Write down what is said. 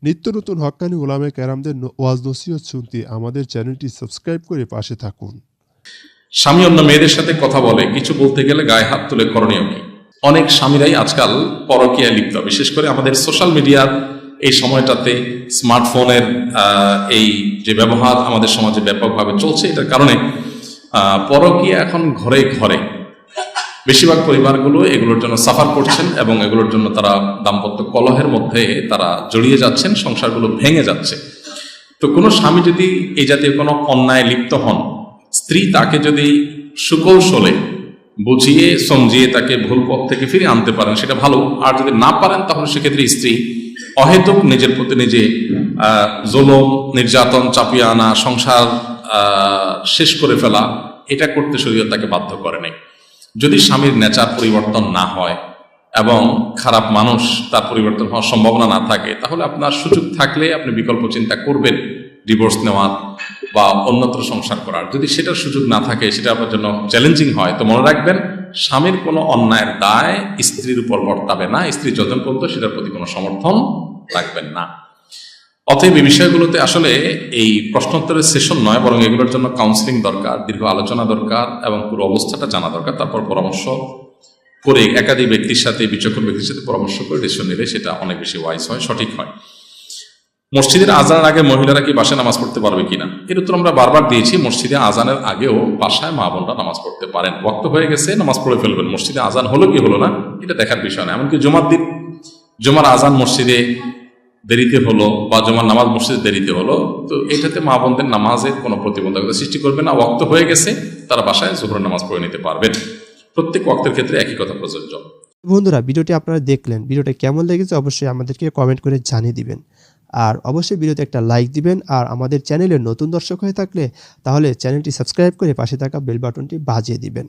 নিত্য নতুন হক্কানি ওলামায়ে কেরামদের ওয়াজ নসিহত শুনতে আমাদের চ্যানেলটি সাবস্ক্রাইব করে পাশে থাকুন। স্বামী অন্য মেয়েদের সাথে কথা বলে, কিছু বলতে গেলে গায়ে হাত তুলে করণীয় কি? অনেক স্বামীরাই আজকাল পরকীয়ায় লিপ্ত, বিশেষ করে আমাদের সোশ্যাল মিডিয়ার এই সময়টাতে স্মার্টফোনের এই যে ব্যবহার আমাদের সমাজে ব্যাপকভাবে চলছে, এটার কারণে পরকীয়া এখন ঘরে ঘরে। বেশিরভাগ পরিবারগুলো এগুলোর জন্য সাফার করছেন এবং এগুলোর জন্য তারা দাম্পত্য কলহের মধ্যে তারা জড়িয়ে যাচ্ছেন, সংসারগুলো ভেঙে যাচ্ছে। তো কোনো স্বামী যদি এই জাতীয় কোনো অন্যায় লিপ্ত হন, স্ত্রী তাকে যদি সুকৌশলে বুঝিয়ে সমঝিয়ে তাকে ভুল পথ থেকে ফিরে আনতে পারেন সেটা ভালো। আর যদি না পারেন তাহলে সেক্ষেত্রে স্ত্রী অহেতুক নিজের প্রতি নিজে জুলুম নির্যাতন চাপিয়ে আনা, সংসার শেষ করে ফেলা, এটা করতে শরীয়ত তাকে বাধ্য করে নাই। যদি স্বামীর নেচার পরিবর্তন না হয় এবং খারাপ মানুষ তার পরিবর্তন হওয়ার সম্ভাবনা না থাকে, তাহলে আপনার সুযোগ থাকলে আপনি বিকল্প চিন্তা করবেন ডিভোর্স নেওয়ার বা অন্যত্র সংসার করার। যদি সেটার সুযোগ না থাকে, সেটা আপনার জন্য চ্যালেঞ্জিং হয়, তো মনে রাখবেন স্বামীর কোনো অন্যায়ের দায় স্ত্রীর উপর বর্তাবে না। স্ত্রী যতক্ষণ পর্যন্ত সেটার প্রতি কোনো সমর্থন রাখবেন না। অতএব এই বিষয়গুলোতে আসলে এই প্রশ্নোত্তরের সেশন নয়, বরং এগুলোর জন্য কাউন্সিলিং দরকার, দীর্ঘ আলোচনা দরকার এবং পুরো অবস্থাটা জানা দরকার। তারপর পরামর্শ করে একাধিক ব্যক্তির সাথে, বিচক্ষণ ব্যক্তির সাথে পরামর্শ করে ডিসিশন নিলে সেটা অনেক বেশি ওয়াইজ হয়, সঠিক হয়। মসজিদের আজানের আগে মহিলারা কি বাসায় নামাজ পড়তে পারবে কিনা, এর উত্তর আমরা বারবার দিয়েছি। মসজিদে আজানের আগেও বাসায় মা বোনরা নামাজ পড়তে পারেন। ওয়াক্ত হয়ে গেছে, নামাজ পড়ে ফেলবেন। মসজিদে আজান হলো কি হলো না এটা দেখার বিষয় না। এমনকি জুমার দিন জুমার আজান মসজিদে দেরিতে হলো বা জুমার নামাজ মসজিদে দেরিতে হলো, তো এটাতে মা বোনদের নামাজের কোনো প্রতিবন্ধকতা সৃষ্টি করবে না। ওয়াক্ত হয়ে গেছে, তারা বাসায় জোহরের নামাজ পড়ে নিতে পারবেন। প্রত্যেক ওয়াক্তের ক্ষেত্রে একই কথা প্রযোজ্য। বন্ধুরা, ভিডিওটি আপনারা দেখলেন, ভিডিওটা কেমন লেগেছে অবশ্যই আমাদেরকে কমেন্ট করে জানিয়ে দিবেন। আর অবশ্যই ভিডিওতে একটা লাইক দিবেন। আর আমাদের চ্যানেলে নতুন দর্শক হয়ে থাকলে তাহলে চ্যানেলটি সাবস্ক্রাইব করে পাশে থাকা বেল বাটনটি বাজিয়ে দিবেন।